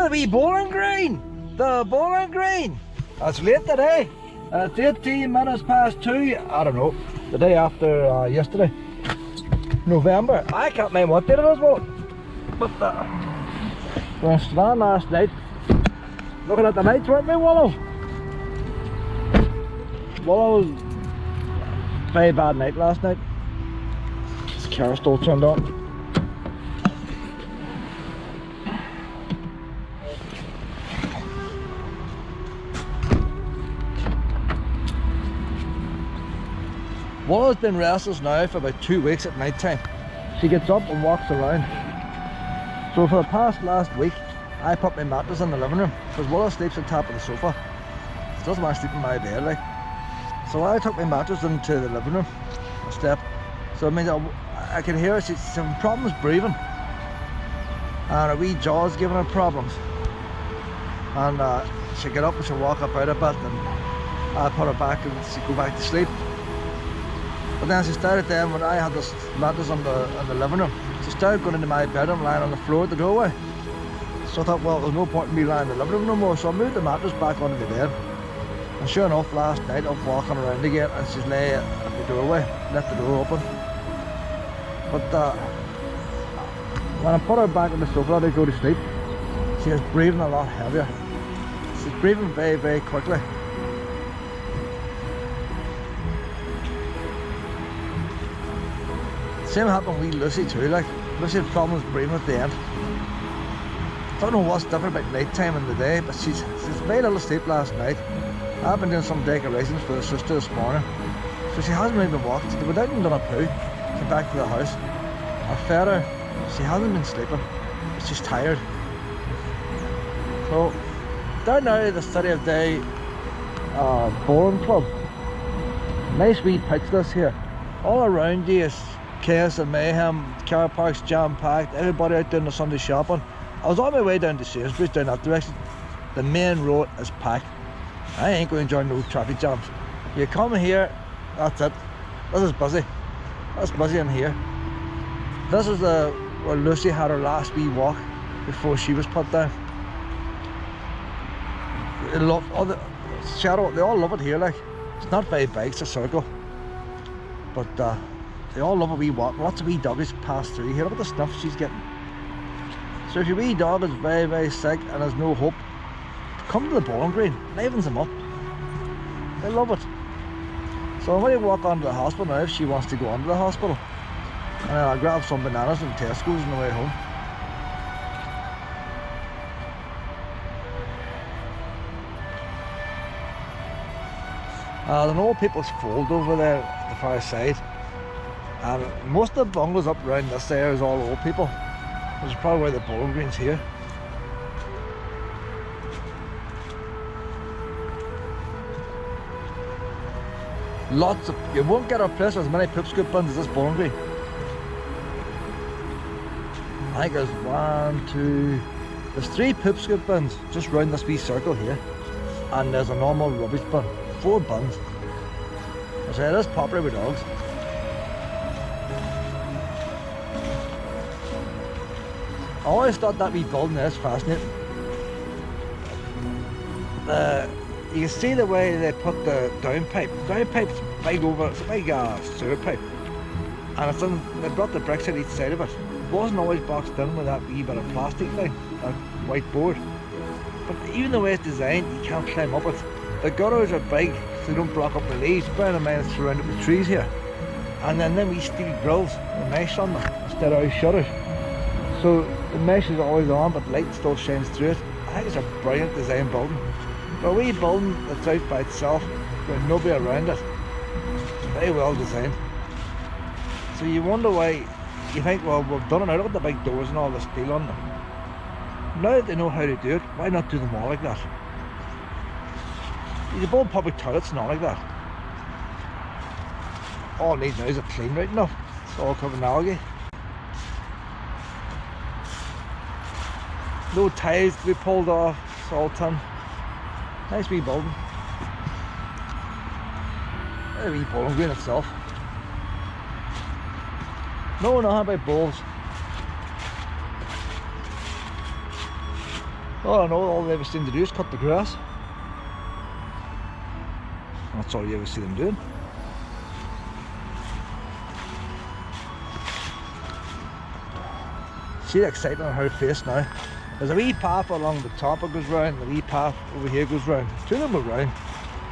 the wee bowling green! The bowling green! It's late today. It's 18 minutes past 2. I don't know. The day after yesterday. November. I can't mind what date it is, well. But we were swan last night. Looking at the lights, weren't we, Willow? Willow's very bad night last night. This car still turned on. Willow's been restless now for about 2 weeks at night time. She gets up and walks around. So for the past last week, I put my mattress in the living room because Willow sleeps on top of the sofa. She doesn't want to sleep in my bed, like. So I took my mattress into the living room, a step. So it means I can hear her. She's having problems breathing, and her wee jaw's giving her problems. And she'll get up and she'll walk up out a bit, and I put her back and she'll go back to sleep. But then she started then, when I had this mattress in the living room, she started going into my bedroom, lying on the floor at the doorway. So I thought, well, there's no point in me lying in the living room no more, so I moved the mattress back onto the bed. And sure enough, last night I'm walking around again and she's lay at the doorway, left the door open. But when I put her back on the sofa to go to sleep, she is breathing a lot heavier. She's breathing very, very quickly. Same happened with Lucy too, like. Lucy had problems breathing at the end. I don't know what's different about night time and the day, but she's very little sleep last night. I've been doing some decorations for her sister this morning, so she hasn't really been walked. They went out and done a poo, came back to the house. I fed her, she hasn't been sleeping, but she's tired. So, down now the City of Day bowling club. Nice wee pitch this here. All around you is chaos and mayhem, car parks jam-packed, everybody out doing the Sunday shopping. I was on my way down to Sainsbury's down that direction. The main road is packed. I ain't going to join no traffic jams. You come here, that's it. This is busy. That's busy in here. This is where Lucy had her last wee walk before she was put down. They love all the shadow. They all love it here. Like, it's not very big. It's a circle, but they all love a wee walk. Lots of wee doggies pass through here. Look at the snuff she's getting. So if your wee dog is very, very sick and has no hope, come to the bowling green, livens them up. They love it. So when you walk on to the hospital now, if she wants to go on to the hospital, and I'll grab some bananas from Tesco's on the way home. There's an old people's fold over there at the far side, and most of the bungalows up around this area is all old people. This is probably where the bowling green's here. Lots of, you won't get a place with as many poop scoop bins as this bowling green. I think there's 3 poop scoop bins just round this wee circle here, and there's a normal rubbish bin, 4 bins. I say it is popular with dogs. I always thought that wee building there is fascinating. You can see the way they put the downpipe. The downpipe's big over, it's a big sewer pipe. And it's they brought the bricks on each side of it. It wasn't always boxed in with that wee bit of plastic thing, that white board. But even the way it's designed, you can't climb up it. The gutters are big, so they don't block up the leaves. Bear in mind it's surrounded with trees here. And then them wee steel grills, the mesh on them, instead of shutters. So the mesh is always on, but light still shines through it. I think it's a brilliant design building. For a wee building that's out by itself, with nobody around it, it's very well designed. So you wonder why, you think, well, we've done it now, look at the big doors and all the steel on them. Now that they know how to do it, why not do them all like that? You can build public toilets and all like that. All it needs now is a clean right enough. It's all covered in algae. No tiles to be pulled off, it's all tin. Nice wee building. A wee bowling green itself. No, nothing about bowls. All I know, all they ever seem to do is cut the grass. That's all you ever see them doing. See the excitement on her face now. There's a wee path along the top that goes round, the wee path over here goes round. Two of them go round.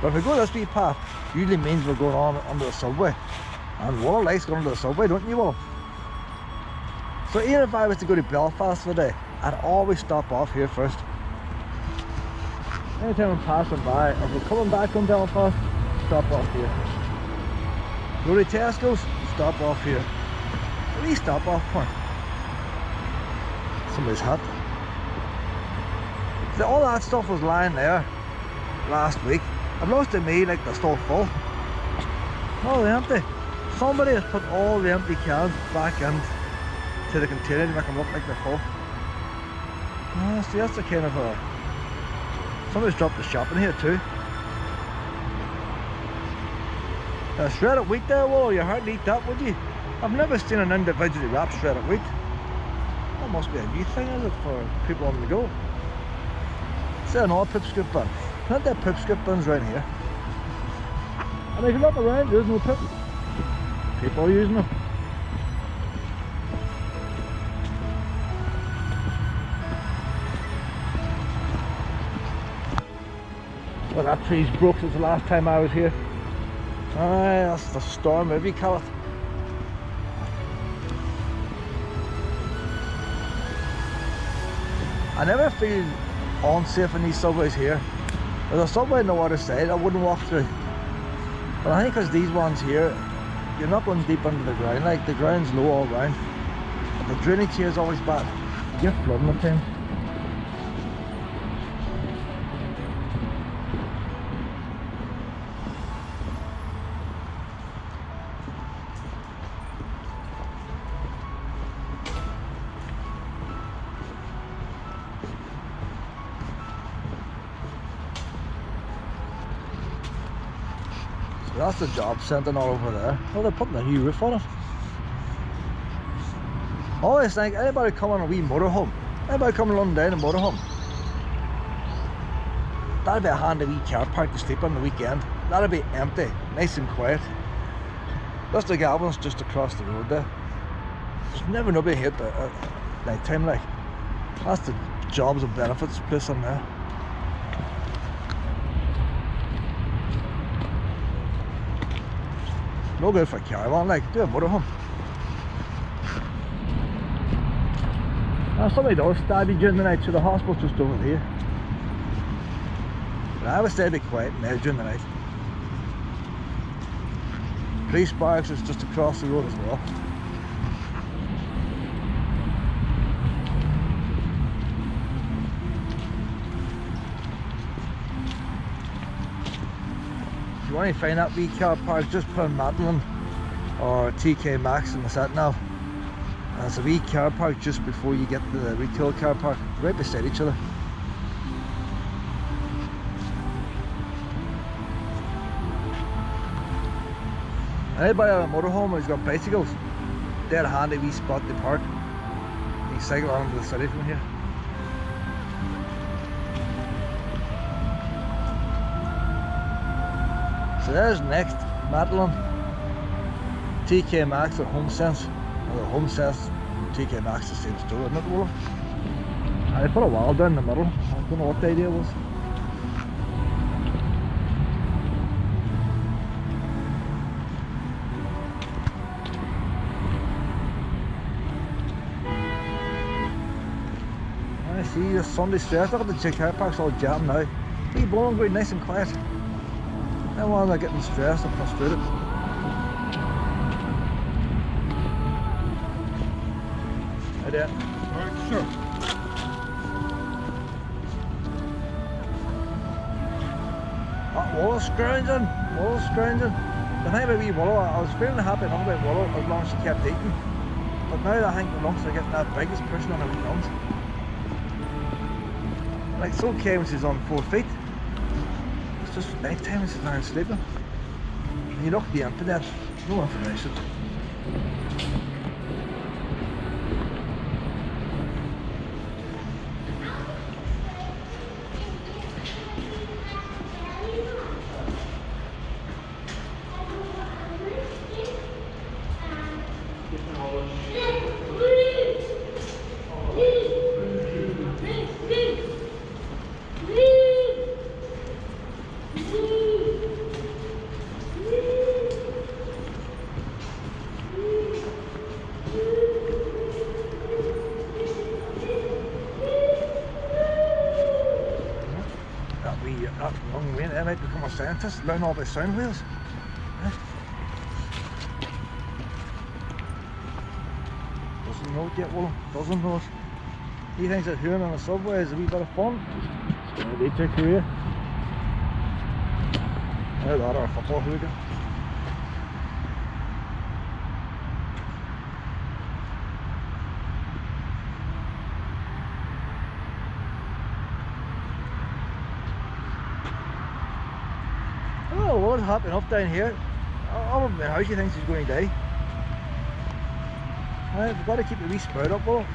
But if we go this wee path, usually means we're going on under the subway. And Willow likes going under the subway, don't you, Willow? So even if I was to go to Belfast for the day, I'd always stop off here first. Anytime I'm passing by, if we're coming back from Belfast, stop off here. Go to Tesco's, stop off here. A wee stop off point. Somebody's hat. So all that stuff was lying there last week. I've lost to me like they're still full. Oh, they're empty. Somebody has put all the empty cans back into the container to make them look like they're full. See, that's the kind of somebody's dropped the shop in here too. Shredded wheat there, well, you hardly eat that, would you? I've never seen an individually wrapped shredded wheat. That must be a new thing, is it, for people on the go? Is there another pip scoop bin? Plenty of pip scoop bins around here. And if you look around, there's no pip. People are using them. Well, that tree's broke since the last time I was here. Aye, that's the storm, maybe you call it. I never feel unsafe in these subways here. There's a subway on the other side I wouldn't walk through. But I think because these ones here, you're not going deep under the ground, like the ground's low all round. But the drainage here is always bad. You're flooding at times. That's the job centre all over there. Oh, they're putting a new roof on it. I always think, anybody come on a wee motorhome, anybody come to Londonderry in a motorhome, that'd be a handy wee car park to sleep on the weekend. That'd be empty, nice and quiet. Lisnagelvin's just across the road there. There's never nobody here at night time, like. That's the jobs and benefits place on there. No good for Caravan, like, do a motorhome. Now somebody does stab you during the night, so the hospital's just over here. But I would say be quiet in there during the night. Police barracks is just across the road as well. If you want to find that wee car park, just put in Madeline or TK Maxx in the sat nav. And it's a wee car park just before you get to the retail car park, right beside each other. Anybody on a motorhome who's got bicycles, they're a handy wee spot to park. You can cycle on to the city from here. So there's next, Madeline, TK Maxx or HomeSense. Well, HomeSense and TK Maxx the same store, isn't it, Willow? And they put a wall down in the middle. I don't know what the idea was. I see the Sunday stress. Look at the car park's all jammed now. Wee Bowling Green, nice and quiet. Everyone's are getting stressed and frustrated. Hi there. Alright, sure. Oh, Willow's scrounging. Willow's scrounging. The thing about wee Willow, I was feeling happy enough about Willow as long as she kept eating. But now I think the lumps are getting that big, it's pushing on her gums. Like, it's okay when she's on 4 feet. It's just night time and she's lying sleeping. And you look at the internet, no information. that young Wayne, I might become a scientist, learn all about sound waves. Doesn't know it yet, Willow, doesn't know it. He thinks that hearing on the subway is a wee bit of fun. It's going to lead to a career. Now that or a football hooligan. Oh, what's happening up down here? Up in my house, he thinks he's going to die. We've got to keep the wee spout up, Willow.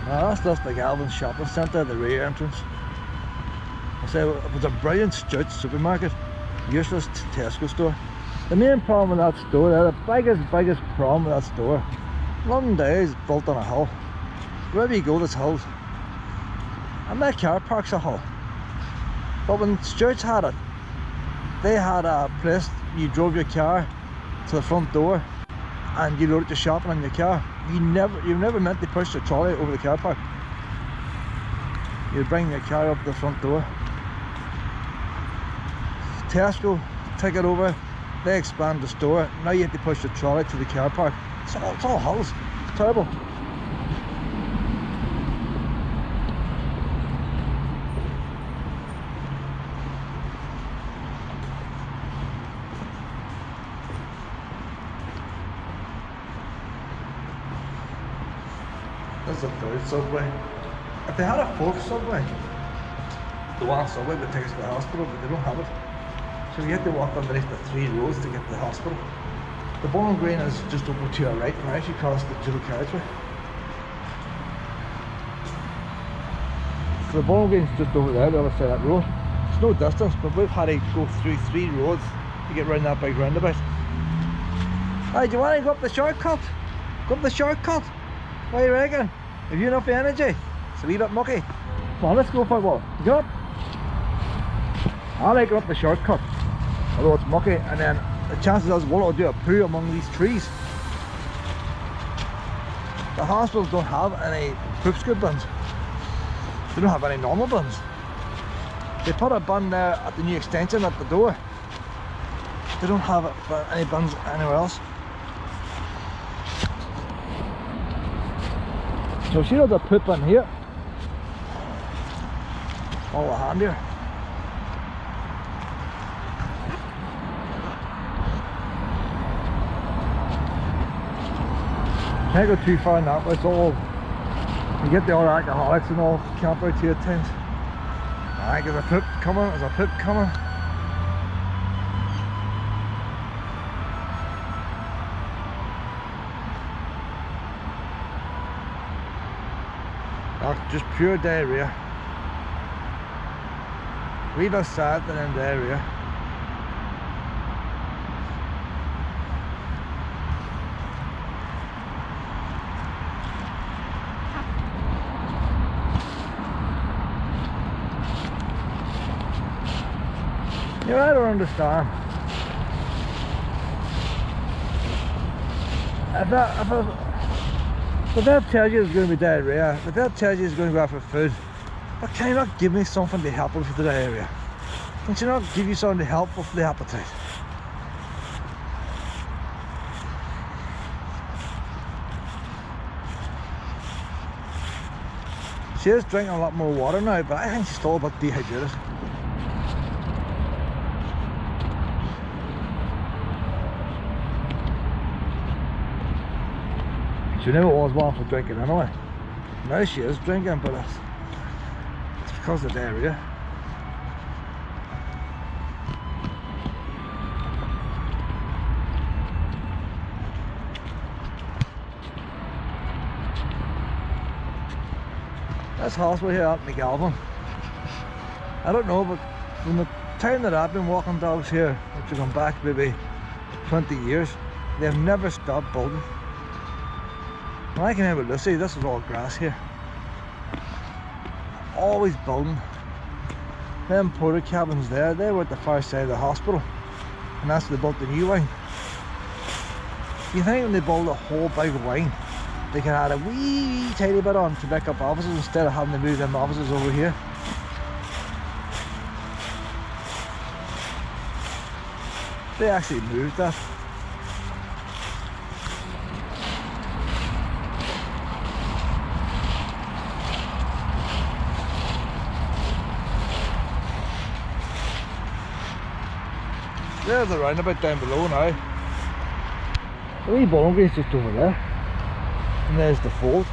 That's Lisnagelvin shopping centre, the rear entrance. I say it was a brilliant Stout supermarket, useless Tesco store. The main problem with that store, the biggest problem with that store, Londonderry is built on a hill. Wherever you go there's hills. And that car park's a hill. But when Stouts had it, they had a place you drove your car to the front door and you loaded your shopping in your car. You never meant to push the trolley over the car park. You bring your car up the front door. Tesco take it over, they expand the store. Now you have to push the trolley to the car park. It's all hills. It's terrible. This is the third subway. If they had a fourth subway, the one subway would take us to the hospital, but they don't have it. So you have to walk underneath the 3 roads to get to the hospital. The Bowling Green is just over to your right now as you cross the dual carriageway. So the Bowling Green is just over there, the other side of that road. It's no distance, but we've had to go through 3 roads to get round that big roundabout. Hey, do you want to go up the shortcut? Go up the shortcut? What do you reckon? Have you enough energy? It's a wee bit mucky. Come on, let's go for a walk. Get up. I like it up the shortcut, although it's mucky, and then the chances is Willow will do a poo among these trees. The hospitals don't have any poop scoop bins. They don't have any normal bins. They put a bin there at the new extension at the door. They don't have any bins anywhere else. So see the poop in here. All the hand here. Can't go too far in that, but it's all, you get the other alcoholics and all camp out here at times. Alright, there's a poop coming, there's a poop coming. That's just pure diarrhea. Wee bit sad and then diarrhea. Yeah, I don't understand. If that tells you it's going to be diarrhea, if that tells you it's going to go out for food, but can you not give me something to help with the diarrhea? Can you not give you something to help with the appetite? She is drinking a lot more water now, but I think she's still a bit dehydrated. She never was one for drinking anyway. Now she is drinking, but it's because of diarrhea. This hospital here at Altnagelvin, I don't know, but from the time that I've been walking dogs here, which have gone back maybe 20 years, they've never stopped building. When I came in with Lucy, this was all grass here. Always building. Them porter cabins there, they were at the far side of the hospital. And that's where they built the new wing. You think when they build a whole big wing, they can add a wee tiny bit on to make up offices instead of having to move them offices over here. They actually moved that. There's the roundabout down below now. The wee bowling green's just over there. And there's the fold.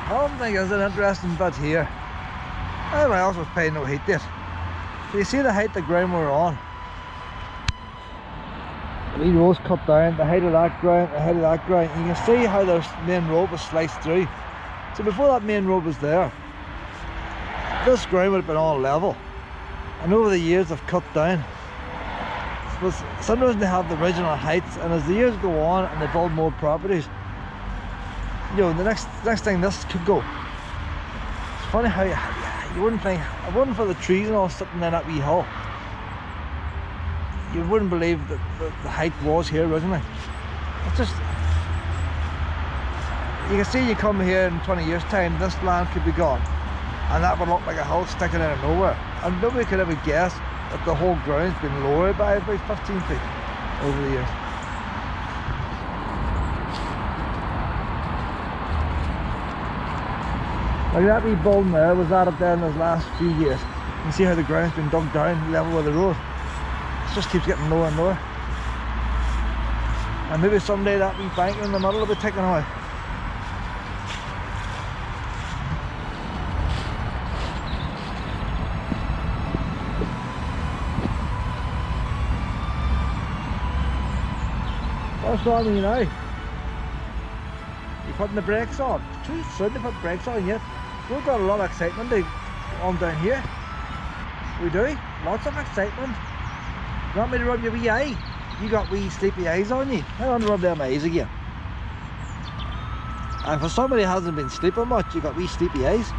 I think there's an interesting bit here. Everyone else was paying no heed to it. So you see the height of the ground we're on. The wee road's cut down, the height of that ground, the height of that ground. You can see how the main road was sliced through. So before that main road was there, this ground would have been all level. And over the years they've cut down. But sometimes they have the original heights, and as the years go on and they build more properties, you know, the next thing this could go. It's funny how you wouldn't think, it wasn't for the trees and all sitting in that wee hill, you wouldn't believe that the height was here originally. It's just, you can see, you come here in 20 years time, this land could be gone, and that would look like a hill sticking out of nowhere, and nobody could ever guess that the whole ground's been lowered by about 15 feet over the years. Like that wee building there was added there in those last few years. You can see how the ground's been dug down level with the road. It just keeps getting lower and lower. And maybe someday that wee bank in the middle will be taken away. What's wrong with you now? You're putting the brakes on. Too soon to put brakes on yet. We've got a lot of excitement on down here. We do. Lots of excitement. You want me to rub your wee eye? You got wee sleepy eyes on you. I want to rub them eyes again. And for somebody who hasn't been sleeping much, you got wee sleepy eyes.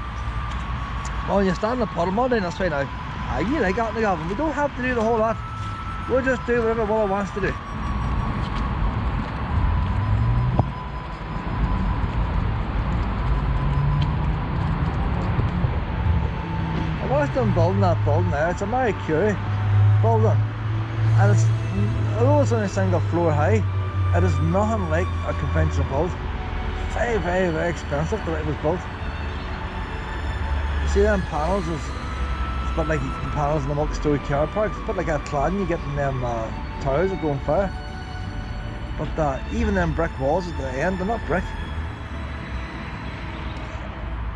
Well, when you stand in the puddle mud, then that's fine now. You like Altnagelvin. We don't have to do the whole lot. We'll just do whatever Willow wants to do. I watched them building that building there. It's a Marie Curie building, and it's, although it's only a single floor high, it is nothing like a conventional build. Very, very, very expensive the way it was built. You see them panels, it's a bit like the panels in the multi-storey car park. It's a bit like that cladding you get in them towers that go on fire. But even them brick walls at the end, they're not brick.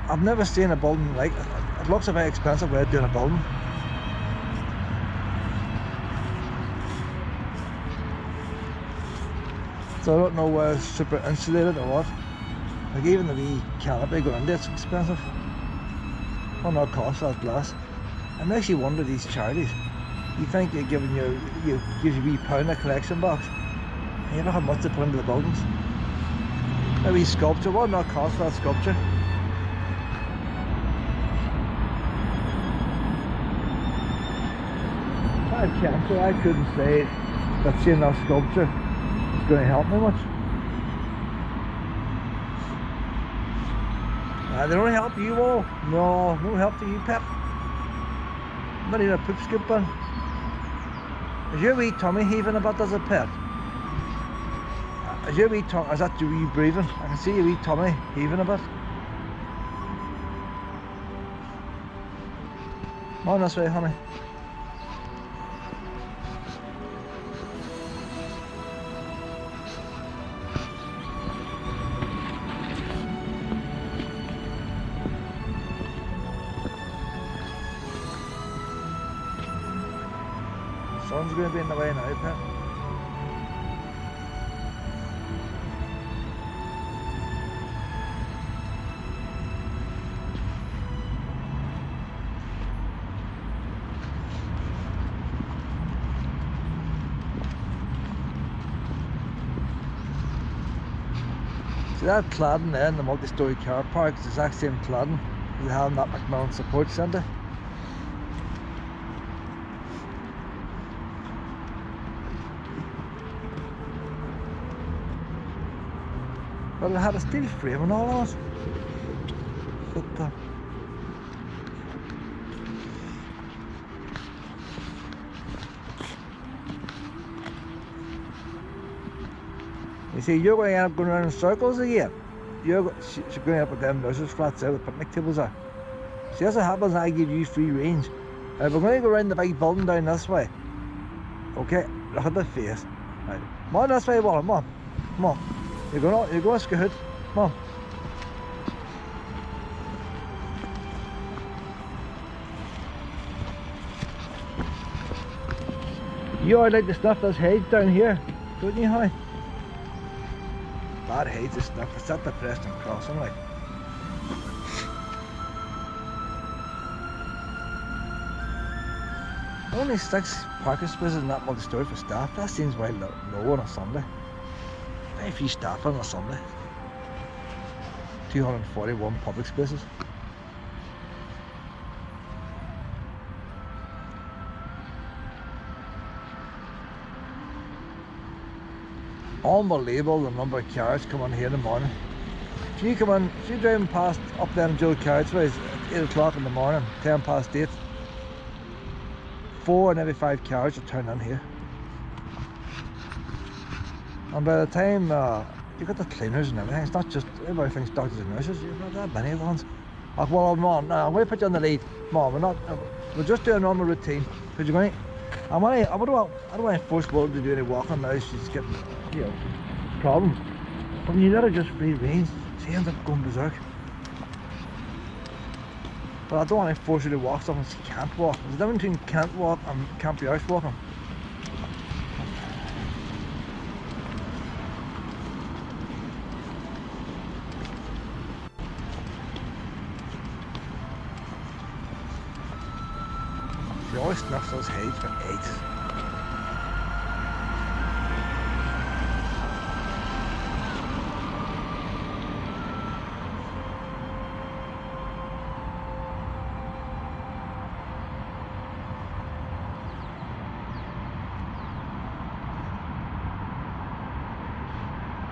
I've never seen a building like it. It looks a very expensive way of doing a building. So I don't know whether it's super insulated or what. Like even the wee canopy going into it's expensive. What not cost that glass? It makes you wonder, these charities. You think you're giving you gives you a wee pound a collection box. And you know how much they put into the buildings. A wee sculpture, what not cost that sculpture? So I couldn't say that seeing that sculpture is going to help me much. They don't help you all. No help to you, pet. Not even a poop scoop one. Is your wee tummy heaving a bit as a pet? Is your wee tongue, is that your wee breathing? I can see your wee tummy heaving a bit. Come on this way, honey. Sun's going to be in the way now, Pip. See that cladding there in the multi-storey car park is the exact same cladding as they have in that Macmillan Support Centre. But it had a steel frame and all on it. But, you see, you're going to end up going around in circles again. She's going to end up with them nurses flats there with picnic tables there. See, as it happens, I give you free range. We're going to go around the big building down this way. Okay, look at the face. Right. Come on this way, Wally, come on. Come on. You're going to scoot. Come on. You always like to snuff this hedge down here, don't you, honey? Bad hedge to snuff. It's at the Preston Crossing, like. Only 6 parking spaces in that multi-storey for staff. That seems way low on a Sunday. Very few staff on a Sunday. 241 public spaces. Unbelievable the number of cars come on here in the morning. If you're driving past up there in Joe Carriageway at 8 o'clock in the morning, 10 past 8, 4 in every 5 cars are turned in here. And by the time you've got the cleaners and everything, it's not just, everybody thinks doctors and nurses, you've not that many ones. Like, well, Mom, no, I'm going to put you on the lead. Mom, we're just doing a normal routine. Because you're going to, I don't want to force Will to do any walking now, she's getting, problems. But when you let her just free range, she ends up going berserk. But I don't want to force her to walk something she can't walk. There's a difference between can't walk and can't be out walking. She always snuffs those hedges for eggs.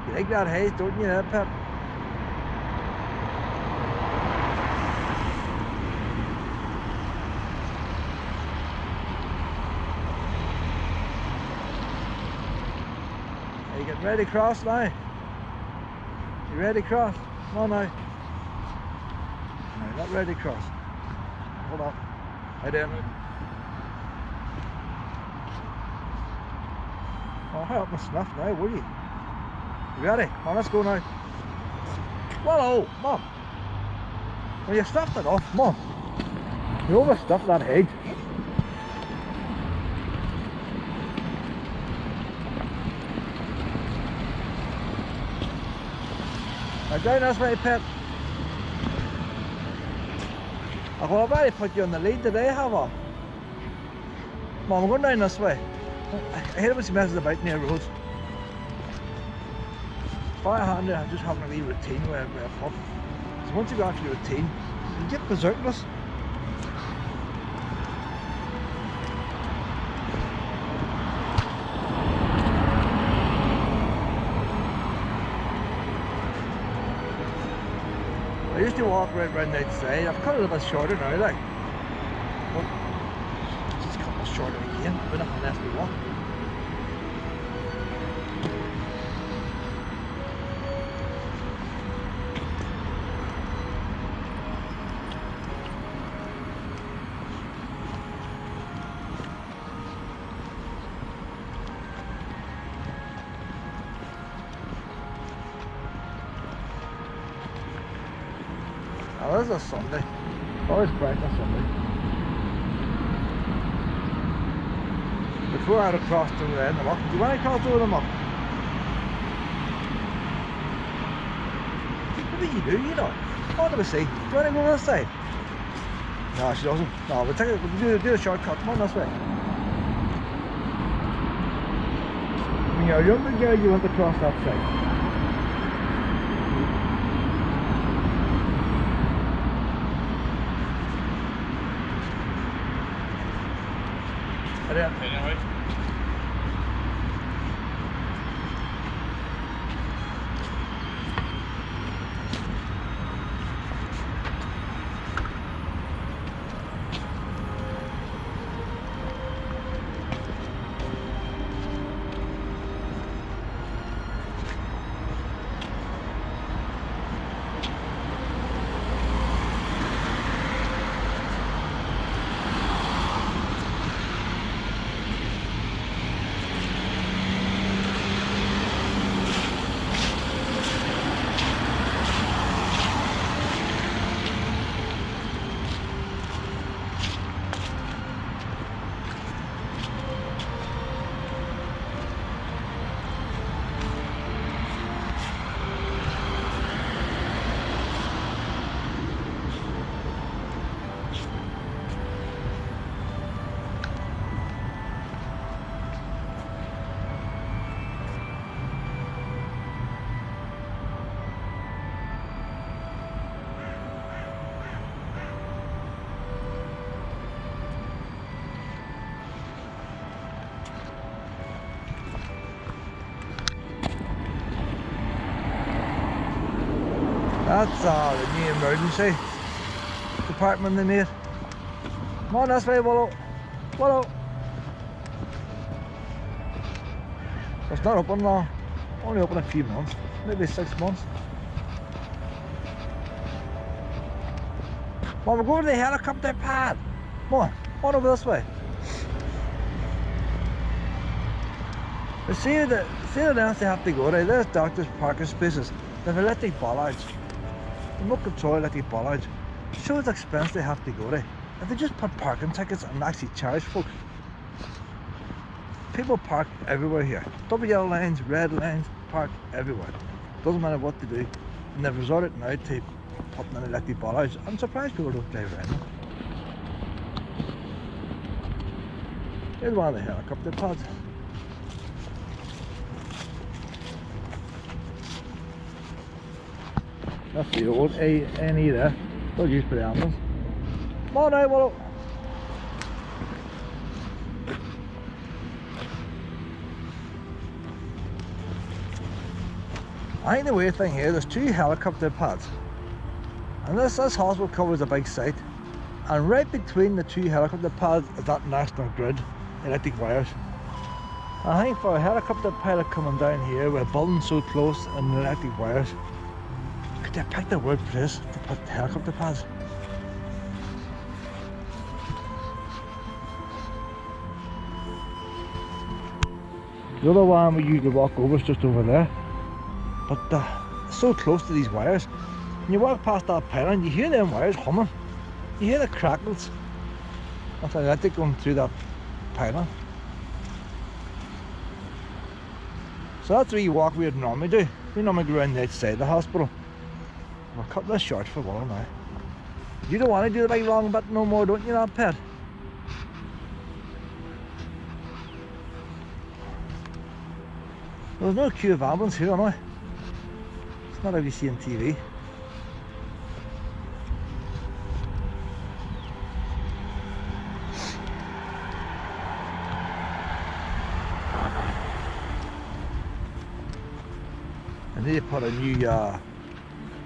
You like that haze, don't you, Pep? Are you getting ready to cross now? You ready to cross? Come on now. No, you're not ready to cross. Hold on. Right there now. Oh, hurry up and snuff now, will you? You ready? Come on, let's go now. Whoa, come on. Well, you stuffed it off, come on. You overstuffed that hedge. Now down this way, Pip. Well, I've already put you on the lead today, have I? Come on, we're going down this way. I hate it when she messes about near roads. Fire handy, I'm just having a wee routine where I pop. So once you go after your routine, you get berserkless. I used to walk right round the outside. I've cut it a bit shorter now, like. But just cut it shorter again. We're not unless we walk. This is a Sunday. Always bright on Sunday. Before I had to cross over there in the muck. Do you want to cross over the muck? What do you do, you know? What do we see? Do you want to go this side? No, she doesn't. No, we'll do a shortcut. Come on this way. When you're a younger girl, you want to cross that side. Anyway. That's the new emergency department they made. Come on this way, Willow. Willow. It's not open now. Only open a few months, maybe 6 months. Well, we'll go to the helicopter pad. Come on over this way. You see the length they have to go to. There's doctors' parking spaces. They've electric bollards. Remote control electric bollards. Shows the expense they have to go to. If they just put parking tickets and actually charge folks. People park everywhere here. Double yellow lines, red lines, park everywhere. Doesn't matter what they do. And they've resorted now to putting in electric bollards. I'm surprised people don't drive around them. Here's one of the helicopter pads. That's the old A&E there. Still used for the ambulance. Come on now, Willow. I think the weird thing here, there's 2 helicopter pads. And this hospital covers a big site. And right between the 2 helicopter pads is that national grid, electric wires. I think for a helicopter pilot coming down here with a building so close and electric wires, could they pick the word place to put helicopter pads? The other one we usually walk over is just over there. But so close to these wires. When you walk past that pylon, you hear them wires humming. You hear the crackles. That's electric going through that pylon. So that's the wee walk we would normally do. We normally go around the outside of the hospital. We'll cut this short for Willow now. You don't want to do the big long bit no more, don't you, that pet? There's no queue of ambulance here, am I? It's not like you see on TV. I need to put a new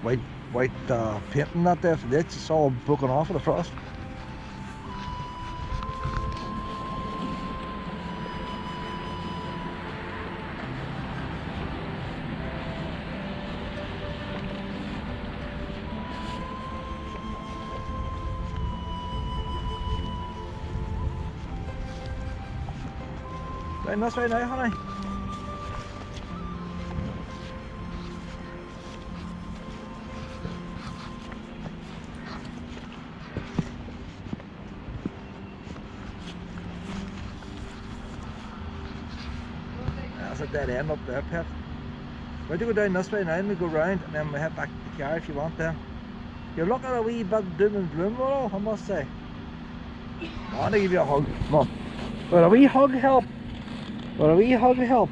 white painting that there for the edge. It's all broken off with the frost. Right, that's right now, honey. a dead end up there, Pet. We're going to go down this way now and we go round and then we head back to the car if you want there. You're looking a wee bit doom and gloom, Willow, I must say. I want to give you a hug. Come on. Will a wee hug help? Will a wee hug help?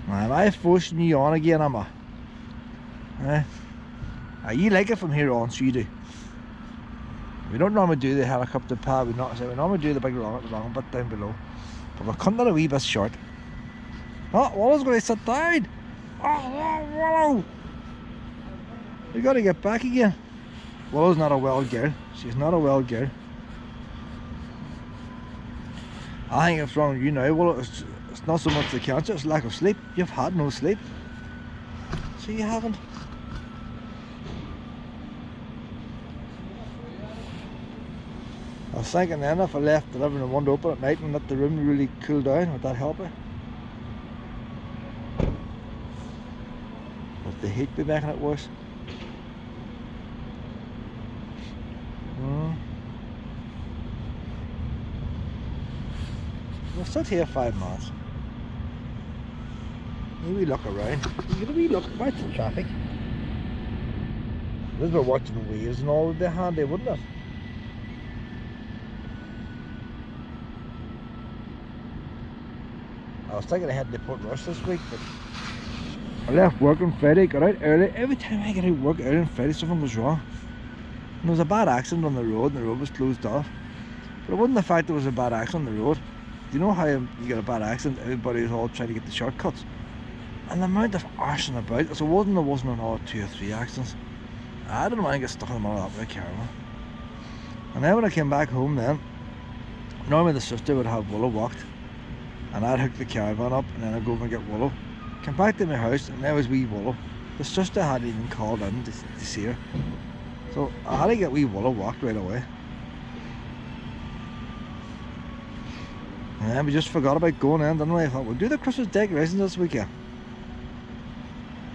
Am I forcing you on again, am I? You like it from here on, so you do. We don't normally do the helicopter pad, we normally do the big long bit down below. But we're cutting it a wee bit short. Oh, Wallow's going to sit down! Oh, Wallow! You got to get back again. Wallow's not a well girl. She's not a well girl. I think it's wrong with you now, Wallow. It's not so much the cancer, it's lack of sleep. You've had no sleep. So you haven't. I was thinking then if I left the living room window open at night and let the room really cool down, would that help me? Would the heat be making it worse? We'll sit here 5 minutes. Maybe look around. You get a wee look, watch the traffic. This we're watching the waves and all, would be handy, wouldn't it? I was thinking I had to Port Rush this week, but I left work on Friday, got out early. Every time I get out work early on Friday, something goes wrong. And there was a bad accident on the road, and the road was closed off. But it wasn't the fact there was a bad accident on the road. Do you know how you get a bad accident? Everybody was all trying to get the shortcuts. And the amount of arson about, so there wasn't another 2 or 3 accidents. I didn't want to get stuck in the middle of that with a caravan. And then when I came back home then, normally the sister would have Willow walked. And I'd hook the caravan up and then I'd go over and get Willow. Come back to my house and there was wee Willow. The sister hadn't even called in to see her. So I had to get wee Willow walked right away. And then we just forgot about going in, didn't we? I thought we'll do the Christmas decorations this weekend.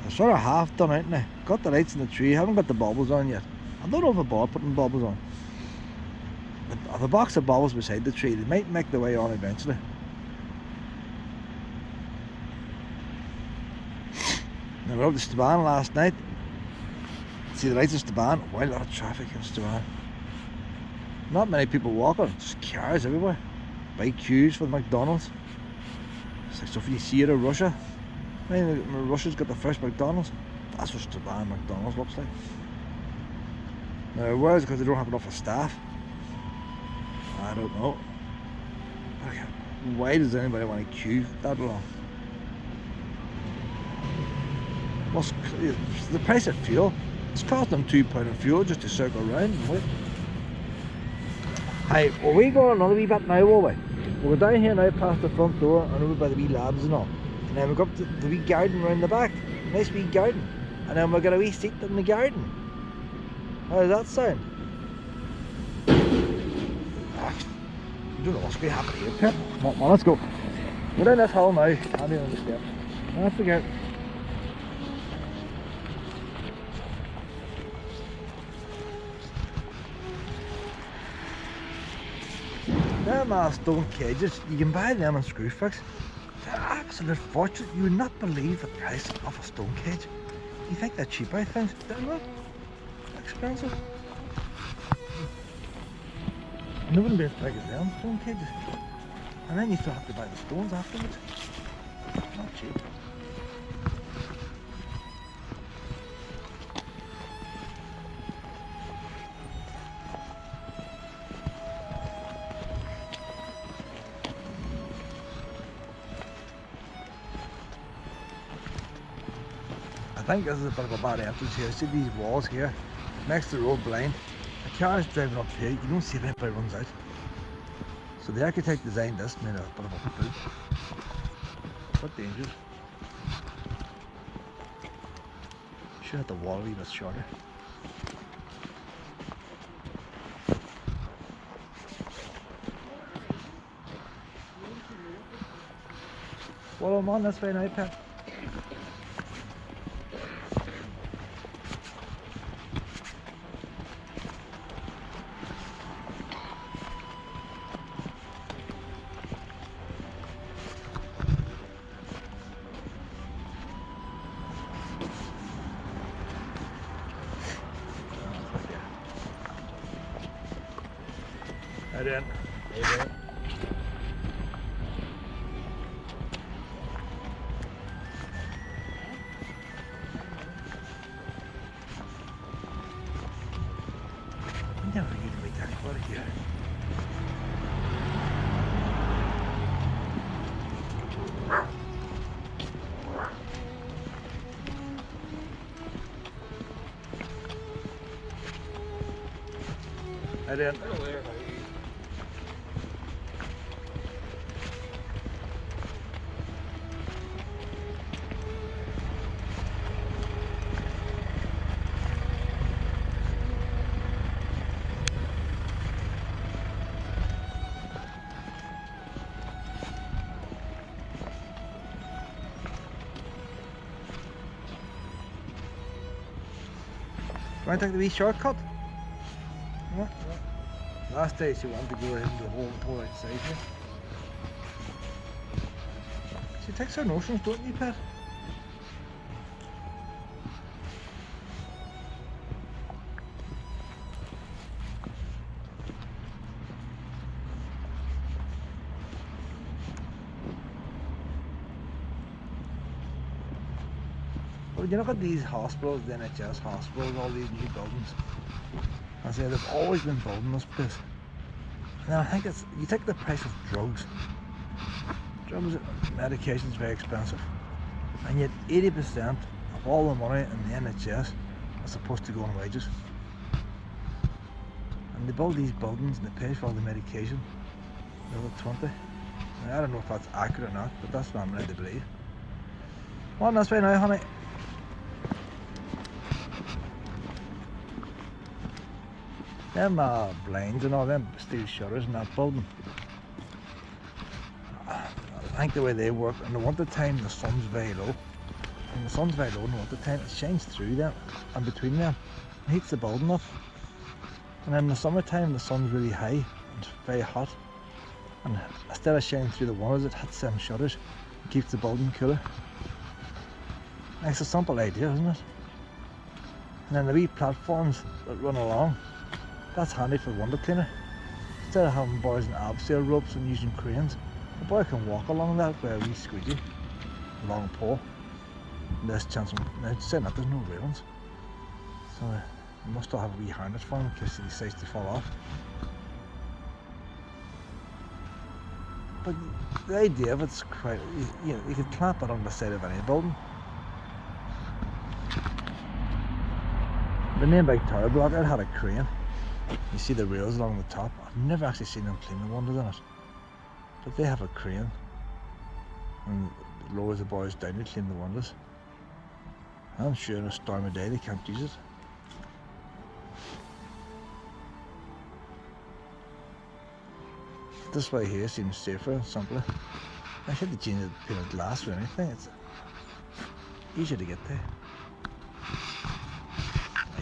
They're sort of half done out now. Got the lights in the tree, haven't got the baubles on yet. I don't know if I bought putting baubles on. The box of baubles beside the tree, they might make their way on eventually. Now we were up to Staban last night. See the lights of Staban, a lot of traffic in Staban. Not many people walking, just cars everywhere. Big queues for the McDonald's. It's like stuff you see out of Russia. I mean, Russia's got the first McDonald's. That's what Staban McDonald's looks like. Now where is it because they don't have enough of staff? I don't know. Why does anybody want to queue that long? What's the price of fuel? It's costing them £2 of fuel just to circle around and wait. Hey, will we go another wee bit now, will we? We'll go down here now past the front door and over by the wee labs and all. And then we'll go up to the wee garden round the back. Nice wee garden. And then we'll get a wee seat in the garden. How does that sound? You don't know what's going to happen here, Pip. Come on, let's go. Go down this hall now. I'll be on the steps. Let's go. Them stone cages, you can buy them in Screwfix. They're absolute fortune. You would not believe the price of a stone cage. You think they're cheap, I think. They're not expensive. And they wouldn't be as big as them stone cages. And then you still have to buy the stones afterwards. Not cheap. I think this is a bit of a bad entrance here. See these walls here? Next to the road blind. A car is driving up here, you don't see if anybody runs out. So the architect designed this, made a bit of a foot. Quite dangerous. Should have the wall a wee bit shorter. Well, I'm on this way now, Pep. Right in. Never used to meet anybody here. Right in. Hello there, how are you? Do you want to take the wee shortcut? Yeah. Last day she wanted to go in the whole outside here. She takes her notions, don't you, Pat? But when you look at these hospitals, the NHS hospitals, all these new buildings, I say they've always been building this place. And I think it's, you take the price of drugs. Drugs, medication's very expensive. And yet 80% of all the money in the NHS is supposed to go on wages. And they build these buildings and they pay for all the medication, the other 20. Now, I don't know if that's accurate or not, but that's what I'm ready to believe. Well, that's right now, honey. Them blinds and all them steel shutters in that building, I think the way they work, in the winter time the sun's very low. When the sun's very low in the winter time, it shines through them and between them, it heats the building up. And then in the summertime the sun's really high and it's very hot, and instead of shining through the windows it hits them shutters and keeps the building cooler. It's a simple idea, isn't it? And then the wee platforms that run along, that's handy for the window cleaner. Instead of having boys in abseil ropes and using cranes, the boy can walk along that with a wee squeegee, a long pole. And there's chance of, now saying that there's no railings, so you must still have a wee harness for him in case he decides to fall off. But the idea of it's quite, you know, you can clamp it on the side of any building. The main big tower block, it had a crane. You see the rails along the top. I've never actually seen them clean the windows in it, but they have a crane and it lowers the boys down to clean the windows. I'm sure in a stormy day they can't use it. This way here seems safer and simpler. I should have changed the pane of glass or anything. It's easier to get there.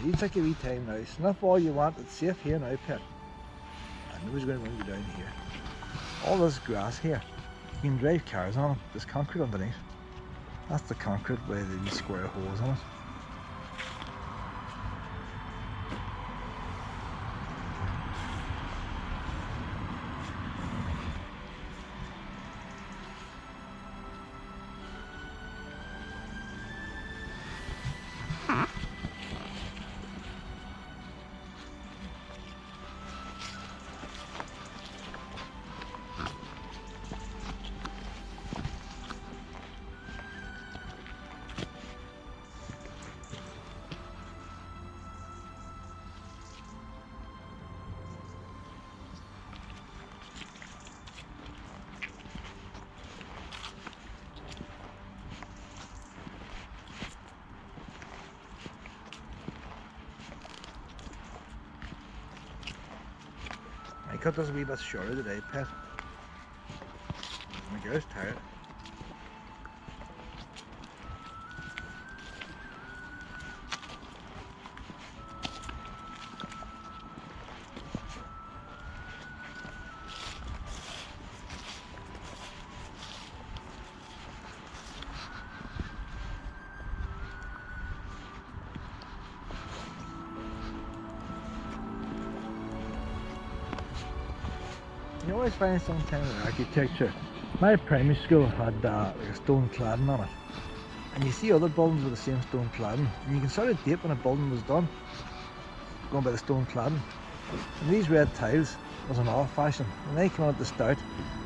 You take your wee time now, snuff all you want, it's safe here now, pet. And nobody's going to run you down here. All this grass here, you can drive cars on it, there's concrete underneath. That's the concrete with the wee square holes in it. I cut this a wee bit shorter today, pet. My girl's tired. You always find some kind of architecture. My primary school had like a stone cladding on it, and you see other buildings with the same stone cladding, and you can sort of date when a building was done, going by the stone cladding. And these red tiles was an old fashion. When they came out at the start,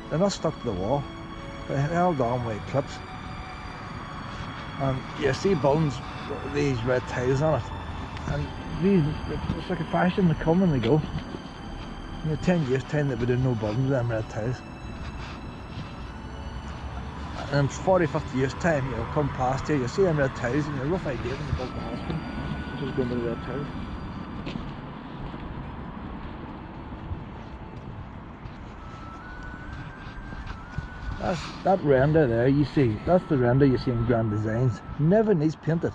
they're not stuck to the wall, they're held on with clips. And you see buildings with these red tiles on it, and it's like a fashion, they come and they go. In 10 years time they'll be doing no buildings with them red tiles. And in 40, 50 years time you'll come past here, you'll see them red tiles and you'll rough idea when they built the hospital, which is going to the red tiles. That render there you see, that's the render you see in Grand Designs. Never needs painted.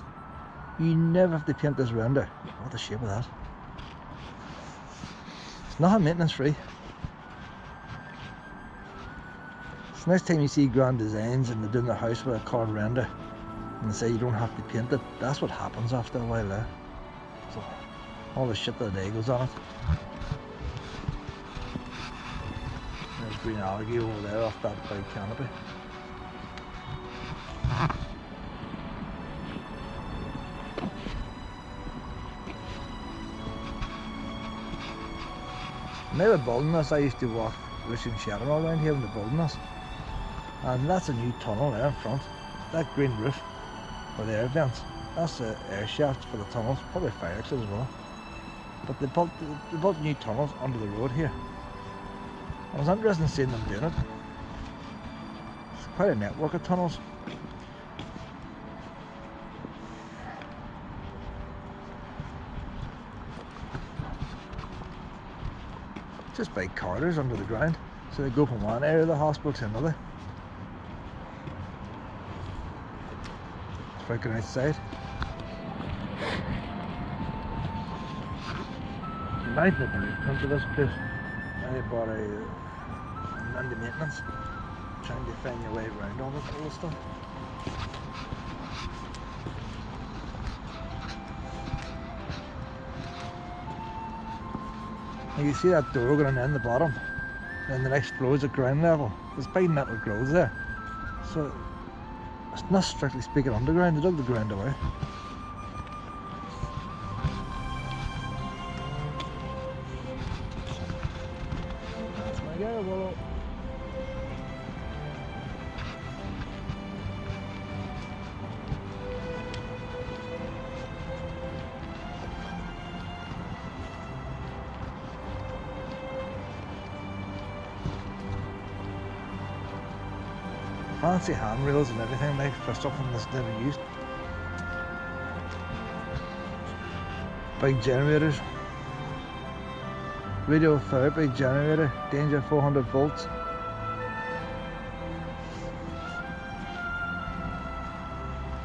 You never have to paint this render. What the shape of that? It's not maintenance free. It's the next time you see Grand Designs and they're doing their house with a coloured render and they say you don't have to paint it, that's what happens after a while there. So all the shit that day goes on it. There's green algae over there off that big canopy. When they were building this, I used to walk Richard and Sharon all around here when they're building this. And that's a new tunnel there in front. That green roof for the air vents, that's the air shaft for the tunnels, probably fire exit as well. But they built new tunnels under the road here. I was interested in seeing them doing it. It's quite a network of tunnels. Just big corridors under the ground, so they go from one area of the hospital to another. It's right going outside. Imagine the blueprint of this place. I bought under maintenance, trying to find your way around all this stuff. And you see that door going in the bottom, and the next floor is at ground level. There's big metal grills there, so it's not strictly speaking underground. They dug the ground away. That's my guy, Willow. Fancy handrails and everything like for something that's never used. Big generators. Radiotherapy generator, danger 400 volts.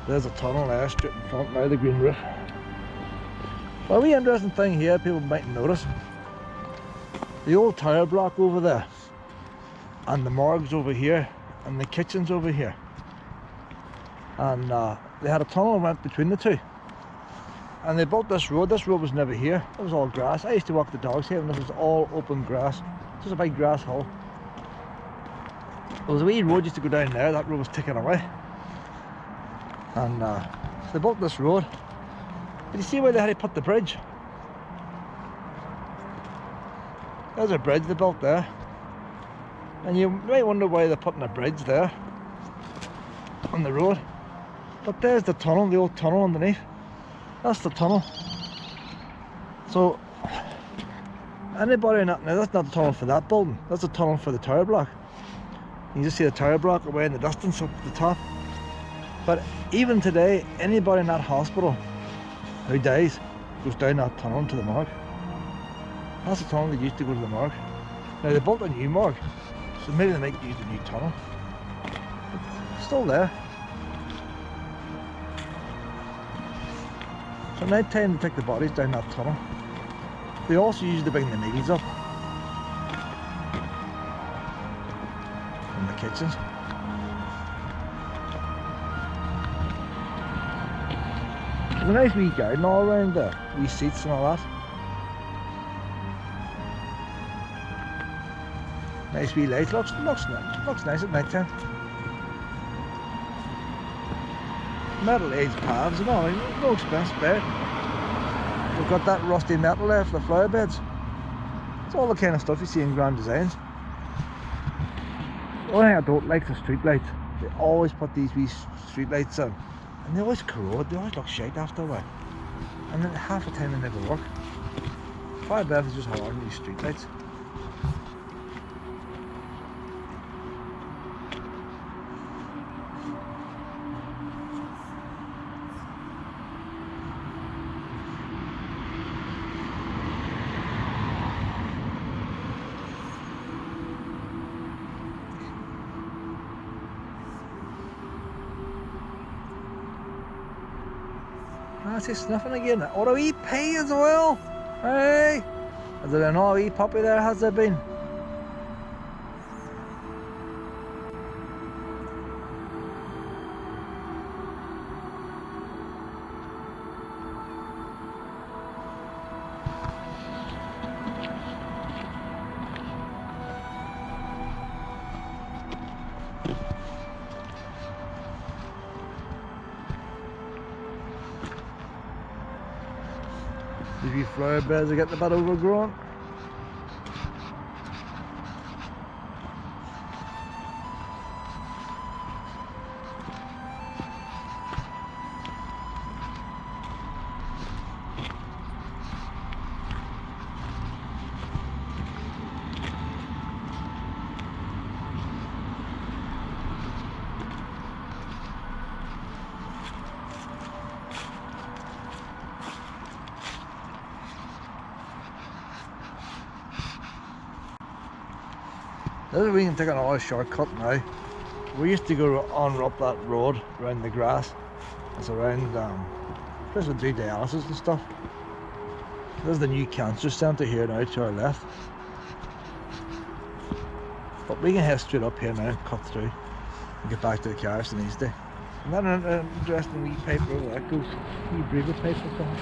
There's a tunnel there straight in front now, the green roof. Well, a wee interesting thing here people might notice. The old tower block over there and the morgue's over here and the kitchen's over here, and they had a tunnel that went between the two, and they built this road. This road was never here, it was all grass. I used to walk the dogs here and this was all open grass, just a big grass hill. There was a wee road used to go down there, that road was taken away, and so they built this road. Did you see where they had to put the bridge? There's a bridge they built there. And you might wonder why they're putting a bridge there on the road. But there's the tunnel, the old tunnel underneath. That's the tunnel. So, anybody not, now that's not the tunnel for that building, that's the tunnel for the tower block. You just see the tower block away in the distance up at the top. But even today, anybody in that hospital who dies goes down that tunnel into the morgue. That's the tunnel that used to go to the morgue. Now they built a new morgue, so maybe they might use the new tunnel. It's still there. So night time they take the bodies down that tunnel. They also usually bring the needles up from the kitchens. There's a nice wee garden all around there, wee seats and all that. Nice wee light. Looks nice at night time. Metal edge paths and all, no expense there. We've got that rusty metal there for the flower beds. It's all the kind of stuff you see in Grand Designs. The only thing I don't like is the street lights. They always put these wee street lights in, and they always corrode. They always look shite after a while, and then half the time they never work. Far better is just hard these street lights. I see sniffing again. Oh, a wee pie as well. Hey, has there been a wee puppy there? Has there been? These wee flower beds are getting a bit overgrown. We can take another shortcut now. We used to go on up that road around the grass. It's around place to do dialysis and stuff. There's the new cancer centre here now to our left. But we can head straight up here now, cut through, and get back to the cars the next day. And then an interesting wee pipe over that goes. Wee breather pipe or something.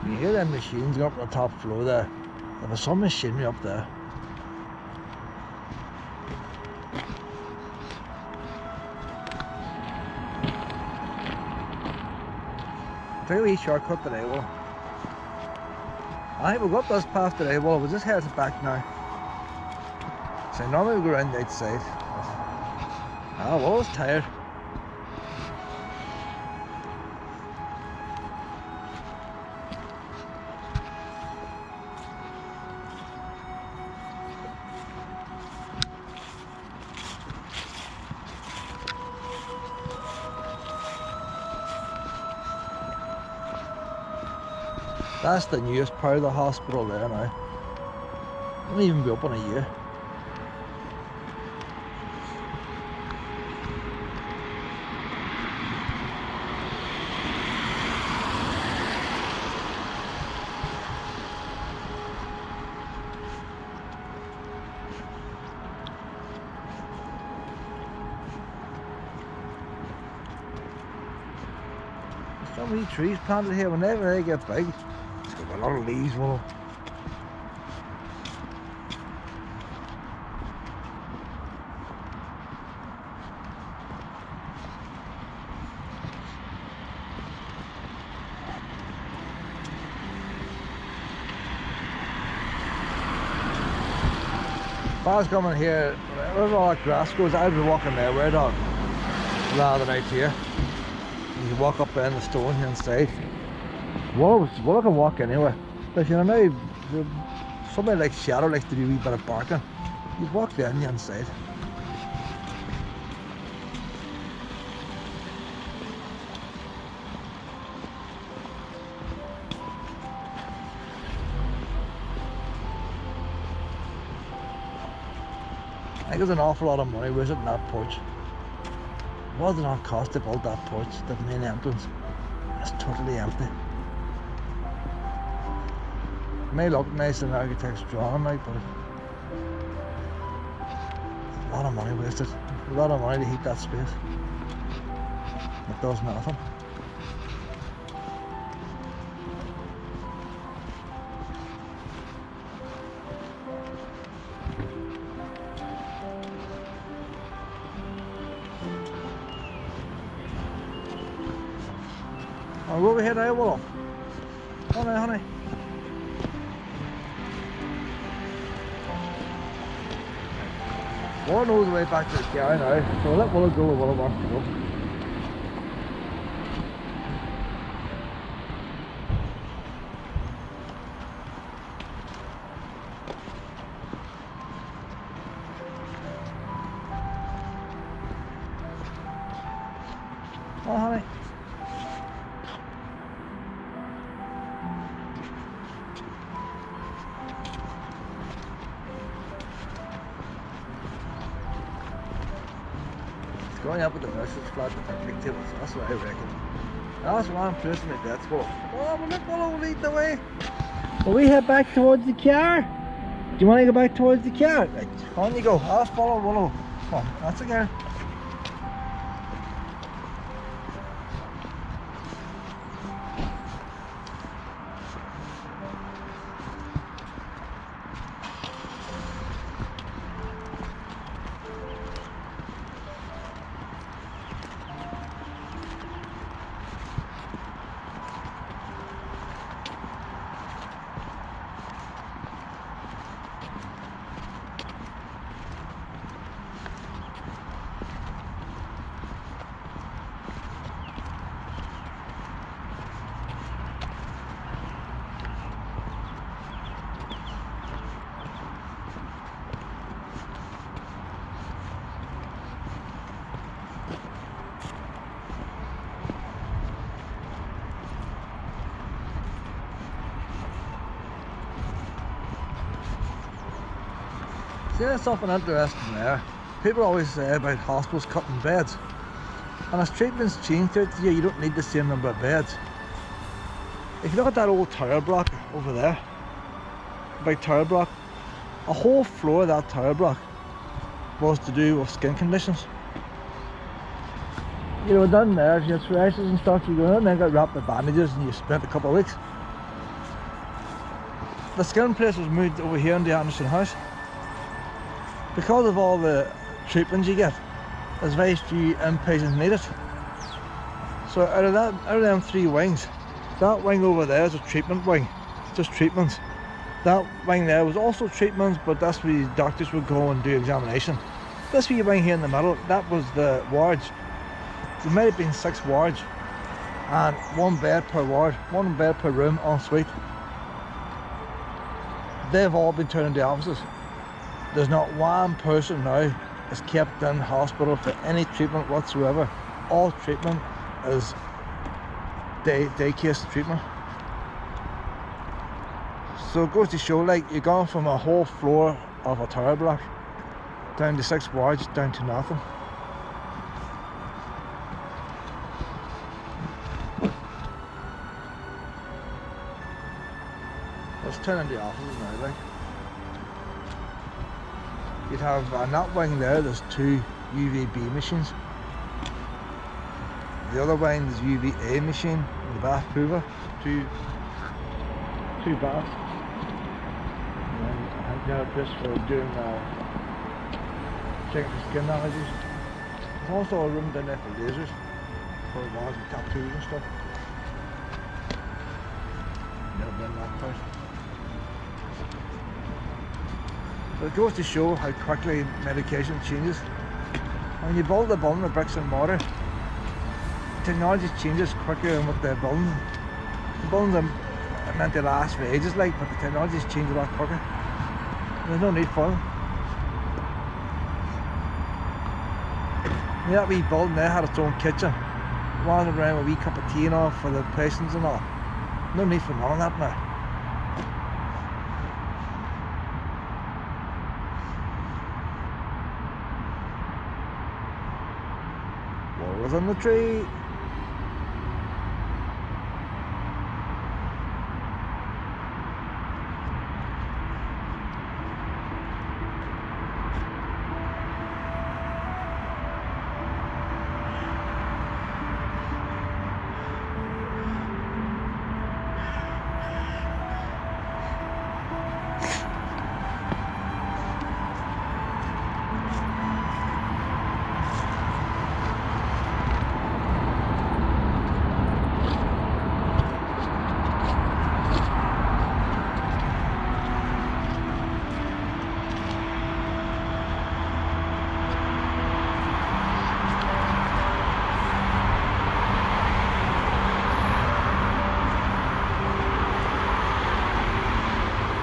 You hear them machines go up on the top floor there. There was some machinery up there. Take a wee shortcut today, well. I think we'll go up this path today, well, we'll just head back now. So normally we go around the outside. Ah, well, I was tired. That's the newest part of the hospital there now. It won't even be open a year. There's so many trees planted here. Whenever they get big, a lot of leaves, well. If I was coming here, wherever all that grass goes, I'd be walking there, where dog, rather than out here. You can walk up there in the stone here inside. Well, I can walk anywhere. But you know, now somebody like Shadow likes to do a wee bit of barking. You walk down the inside. I think there's an awful lot of money wasted in that porch. What did it not cost to build that porch, the main entrance? It's totally empty. It may look nice in the architect's drawing, like, but a lot of money wasted. A lot of money to heat that space. It does nothing. I'll go over here now, Willow. Honey. Willow knows the way back to the car now, so we'll let Willow go where Willow wants to go. Oh, honey. Going up with the nurse's flat with the big tables, that's what I reckon. That's what I'm placing my bets for. Oh, well, look, Willow will lead the way. Will we head back towards the car? Do you want to go back towards the car? Right, on you go. I'll follow Willow. Come on, that's a girl. See, there's something interesting there. People always say about hospitals cutting beds. And as treatments change throughout the year, you don't need the same number of beds. If you look at that old tower block over there, big tower block, a whole floor of that tower block was to do with skin conditions. You know, down there, if you had rashes and stuff, you go in and then got wrapped with bandages and you spent a couple of weeks. The skin place was moved over here in the Henderson house. Because of all the treatments you get, there's very few inpatients needed. So out of them 3 wings, that wing over there is a treatment wing, just treatments. That wing there was also treatments, but that's where the doctors would go and do examination. This wee wing here in the middle, that was the wards. There might have been 6 wards, and 1 bed per ward, 1 bed per room en suite. They've all been turned into offices. There's not one person now is kept in hospital for any treatment whatsoever. All treatment is day case treatment. So it goes to show, like, you're going from a whole floor of a tower block down to 6 wards, down to nothing. Let's turn into offices now, like. You'd have on that wing there's 2 UVB machines. The other wing is UVA machine, the bath prover, two baths. And I think they're a place for doing checking for skin allergies. There's also a room down there for lasers, for ones with tattoos and stuff. Never been in that place. But it goes to show how quickly medication changes. When you build a building with bricks and mortar, technology changes quicker than what they're building. The buildings are meant to last for ages, like, but the technology's changed a lot quicker. There's no need for them. that wee building there had its own kitchen. Wandered around with a wee cup of tea and all for the patients and all. No need for none of that now. Willows on the tree.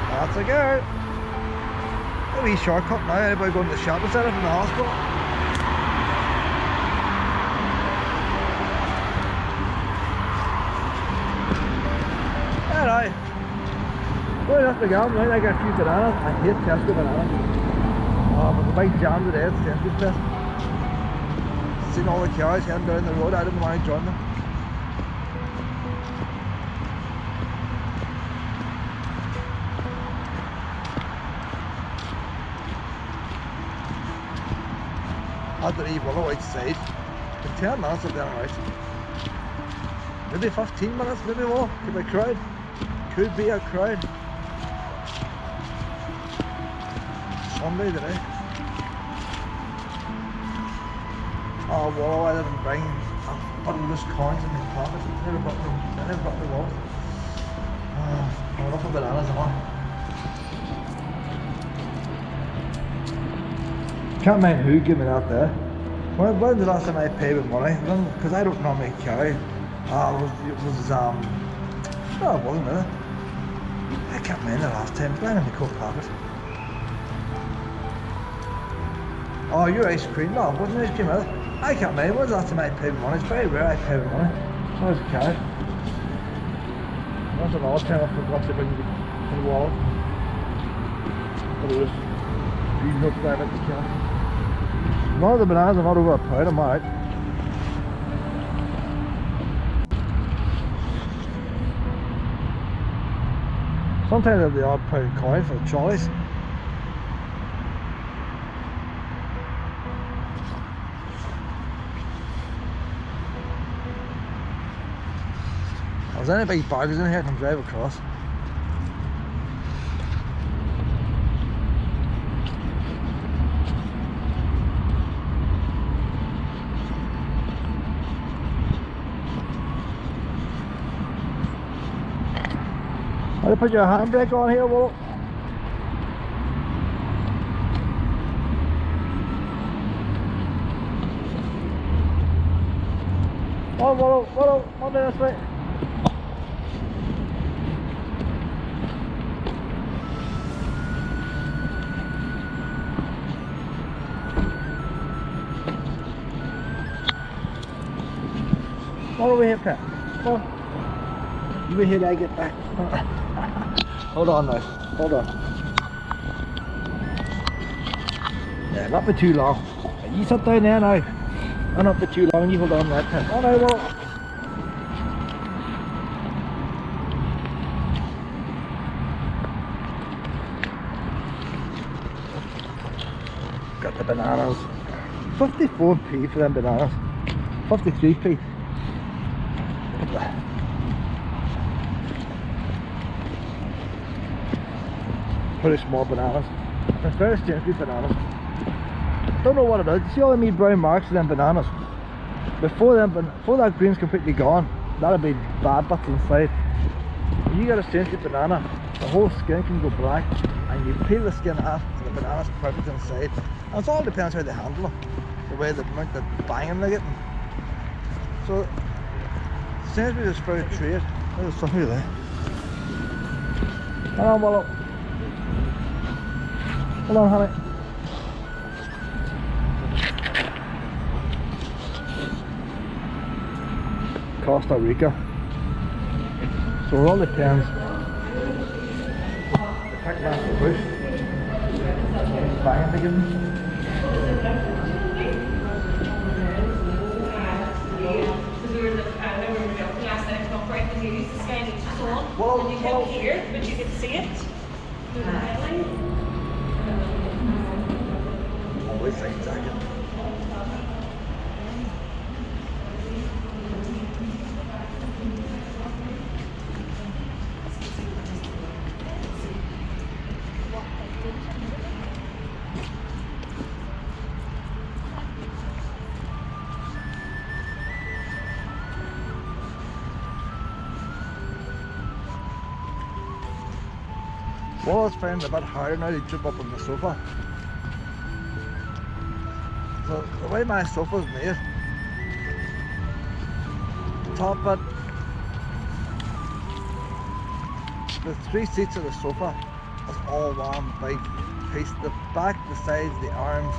That's a go. A wee shortcut now, anybody going to the shopping centre from the hospital. Alright. Going up the gum, right, I got a few bananas. I hate Tesco bananas. Oh, but the big jam today, it's Tesco's test. Seen all the cars heading down the road, I didn't want to join them. Had to leave Willow outside. For 10 minutes of them out. Maybe 15 minutes, maybe more. Could be a crowd. Could be a crowd. Sunday today. Oh, Willow, I didn't bring a bunch of loose coins in my pocket. Never got the wallet. I'm enough of bananas on. Can't mind who gave me that there. When was the last time I paid with money? Because I don't normally carry. It was no, it wasn't it? I can't mind the last time. It's lying in the coat pocket. Oh, your ice cream? No, it wasn't ice cream either. I can't mind. When was the last time I paid with money? It's very rare I pay with money. So it's a carry. That's another time I forgot to bring the wallet. But it was being hooked down at the car. None of the bananas are not over a pound, I'm alright. Sometimes I have the odd pound coin for the trolleys. If there's any big baggers in here, I can drive across. I'll put your handbrake on here, Willow. On, Willow, on this way. All over here, Pat. Come on. You wait here till I get back. Hold on now, hold on. Yeah, not for too long. You sit down there now. I'm not for too long, you hold on that time. Oh no, well. Got the bananas. 54p for them bananas. 53p. Pretty small bananas. They're very stinky bananas. Don't know what it is. You see all the wee brown marks of them bananas? Before that green's completely gone, that'll be bad bits inside. When you get a stinky banana, the whole skin can go black, and you peel the skin off, and the banana's perfect inside. And it all depends how they handle them, the way the amount of banging they get. So, Sainsbury's is fair trade. There's something there. Come on, Willow. Hold on, honey. Costa Rica. So it all depends. The pick master bush. Banging again. Well, you couldn't hear it, but you could see it. Always like jacket. Well, it's found a bit harder now to jump up on the sofa. So the way my sofa is made, the top bit, the 3 seats of the sofa is all one big piece. The back, the sides, the arms,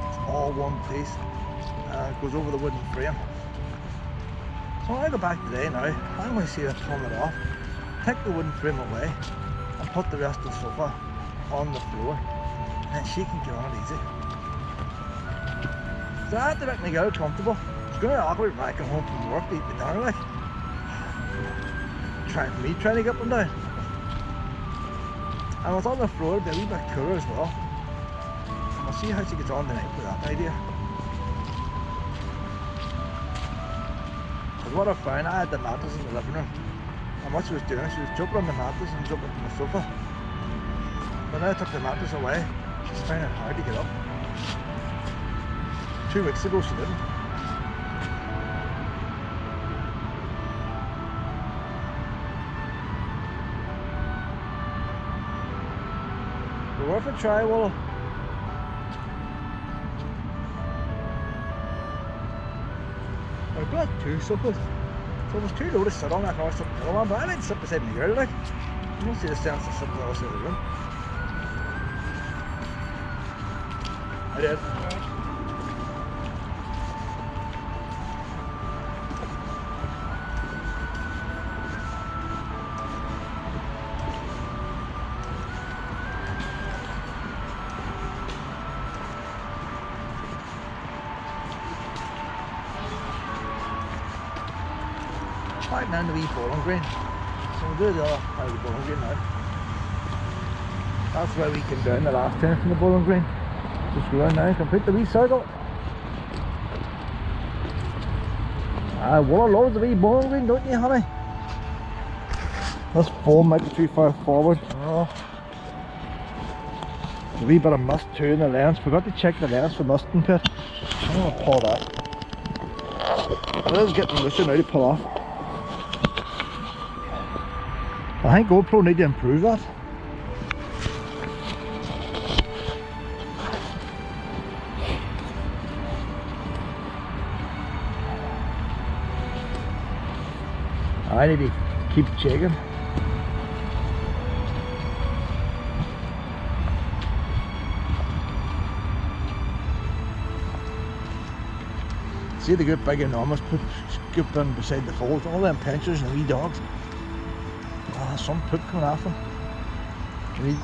it's all one piece. It goes over the wooden frame. So when I go back today now, I'm going to see her turn it off, take the wooden frame away, and put the rest of the sofa on the floor, and then she can get on it easy. So I had to make my girl comfortable. It's going to be awkward when I come home from work to eat my dinner, like. Trying to get up and down. And it's on the floor, it'll be a wee bit cooler as well. And we'll see how she gets on tonight with that idea. Because what I found, I had the mattress in the living room. And what she was doing, she was jumping on the mattress and jumping on the sofa. When I took the mattress away, she's finding it hard to get up. 2 weeks ago she didn't. But worth a try, Willow. I've got 2 sofas. So it was too low to sit on, I can always sit on the other one, but I didn't sit beside my girl, like. You don't see the sense of sitting on the other side of the room. I did. Back down the wee bowling green. So we'll do the other part of the bowling green now. That's where we came down the last time from the bowling green. Just go around now and complete the wee circle. Willow loves the wee bowling green, don't you, honey? This foam might be too far forward. Oh. A wee bit of mist too in the lens. Forgot to check the lens for misting pit. I'm going to pull that. It is getting looser now to pull off. I think GoPro need to improve that. I need to keep checking. See the good big enormous poop scooped in beside the folds, all them pinchers and the wee dogs. Oh, there's some poop coming off them. You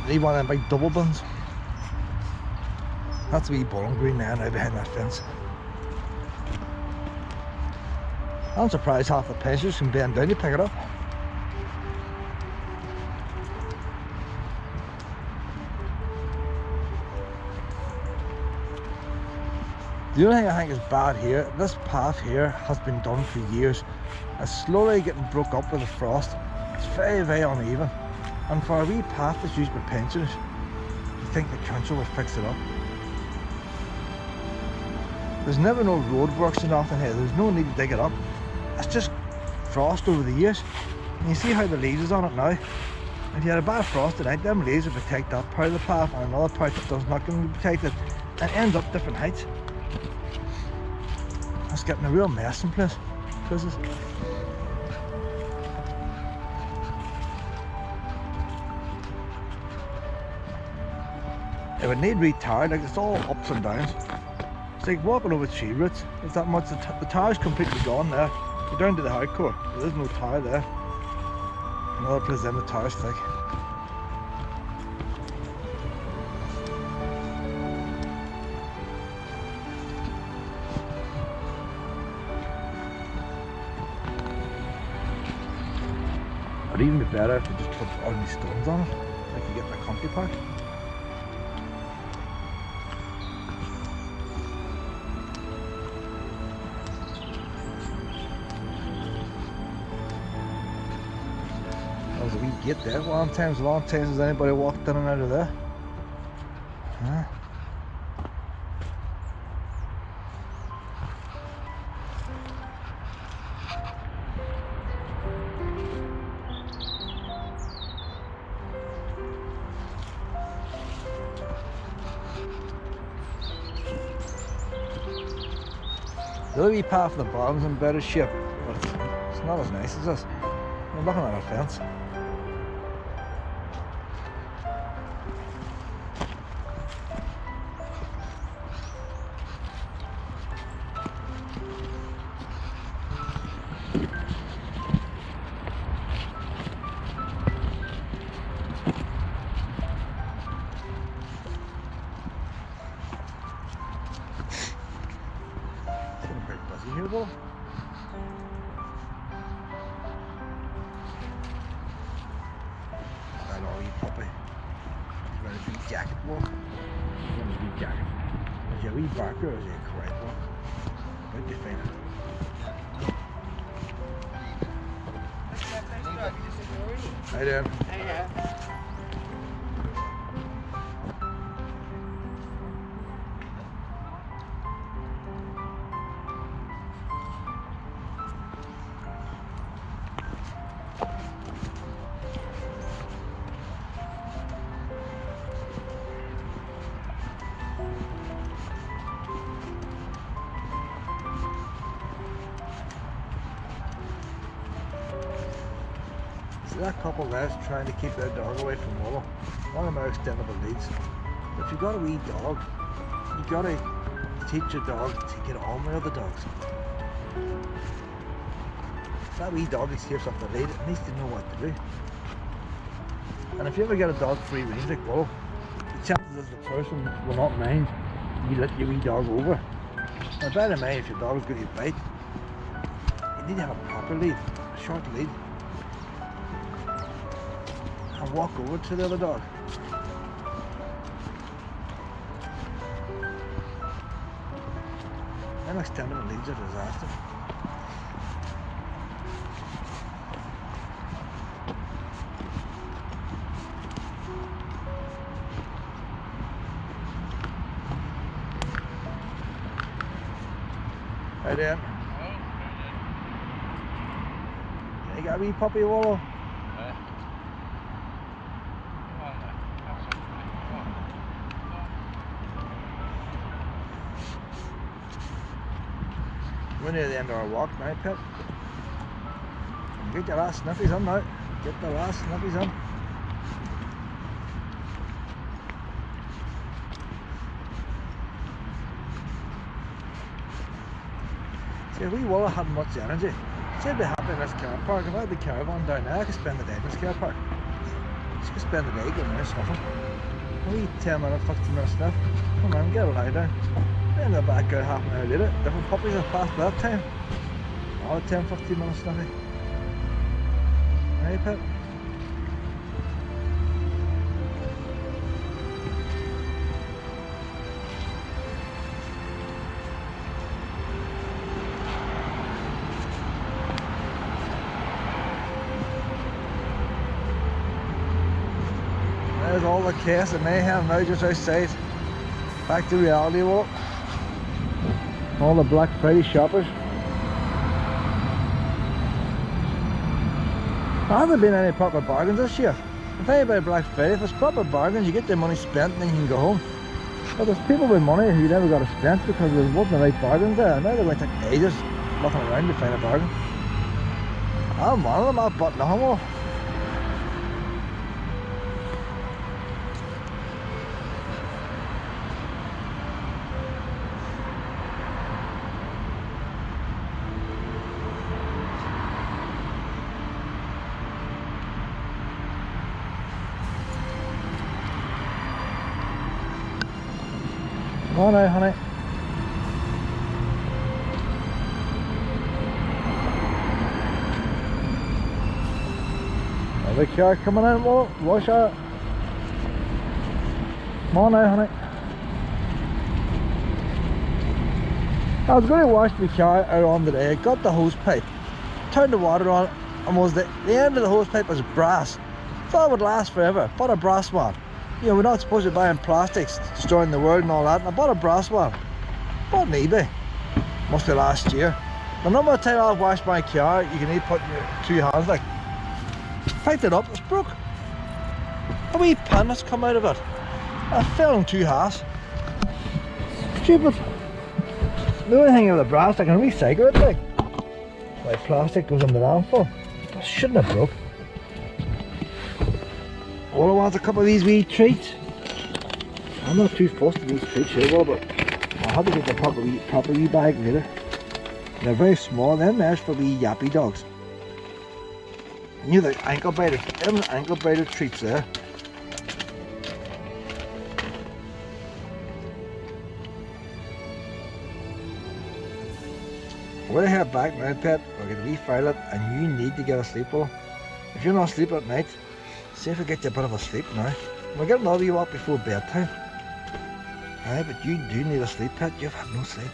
need one of them big double bins. That's a wee bowling green there now behind that fence. I'm surprised half the pinchers can bend down to pick it up. The only thing I think is bad here, this path here has been done for years. It's slowly getting broke up with the frost. It's very, very uneven. And for a wee path that's used with pinchers, you think the council would fix it up. There's never no roadworks or nothing here. There's no need to dig it up. It's just frost over the years. And you see how the leaves is on it now. If you had a bad frost tonight, them leaves would protect that part of the path, and another part that does not going to be protected, and it ends up different heights. It's getting a real mess in place. It would need retarred, like it's all ups and downs. It's like walking over tree roots. There's that much, the tar's completely gone there. Go down to the hardcore. There is no tower there. Another place in the tower's thick. It'd even be better if they just put all these stones on it. I could get my comfy pack. There's a wee gate there. Long times has anybody walked in and out of there. Huh? The other wee path of the bottom's in better shape, but it's not as nice as this. You're looking at a fence. Here, Will. That all you puppy. He's wearing a wee jacket, Will. He's wearing a wee jacket. Is he a wee barker or is he a correct one? About to find out. Hi there. Yeah. See that couple there's trying to keep their dog away from Willow. One of them are extendable leads. If you've got a wee dog, you gotta teach your dog to get on with other dogs. If that wee dog escapes off the lead, it needs to know what to do. And if you ever get a dog free range like Willow, the chances is the person will not mind you let your wee dog over. Now bear in mind, if your dog's got you bite, you need to have a proper lead, a short lead. And walk over to the other dog. Them extendable leads are a disaster. Hi there. You got a wee puppy, Willow? We're near the end of our walk now, Pip. Get your last sniffies on now. Get the last sniffies on. See, if we Willow had much energy, she'd be happy in this car park. If I had the Caravan down there, I could spend the day in this car park. She could spend the day going around sniffing. A wee 10 minute, 15 minute sniff. Come on, get a lie down. Then they're back out half an hour later. Different puppies are past that time. All 10-15 minutes sniffy. Hey, Pip. There's all the chaos and mayhem now just outside. Back to reality walk. All the Black Friday shoppers. There hasn't been any proper bargains this year. I'll tell you about Black Friday, if there's proper bargains you get your money spent and then you can go home. But there's people with money who never got it spent because there wasn't the right bargains there. Now they're going to take ages looking around to find a bargain. I'm one of them, I've bought nothing more. Come on now, honey. The car coming in, well, wash out. Come on now, honey. I was going to wash my car out on today, got the hose pipe, turned the water on, and was the end of the hose pipe was brass. Thought it would last forever, bought a brass one. You know, we're not supposed to be buying plastics, destroying the world and all that, and I bought a brass one. Bought on eBay, must be last year. The number of times I've washed my car, you can even put your 2 hands like. Picked it up, it's broke. A wee pin has come out of it. I fell in 2 halves. Stupid. The only thing with the brass, I can recycle it like. Like plastic goes in the landfill. But it shouldn't have broke. All I want is a couple of these wee treats. I'm not too fussed with these treats here, well, but I'll have to get the proper wee bag later. They're very small, they're meant for wee yappy dogs. You know the ankle biter, them ankle biter treats there. We're gonna head back now, pet. We're gonna refile it, and you need to get a sleep ball. If you're not sleeping at night, see if we get you a bit of a sleep now. We'll get another you up before bedtime. Aye, but you do need a sleep, pet. You've had no sleep.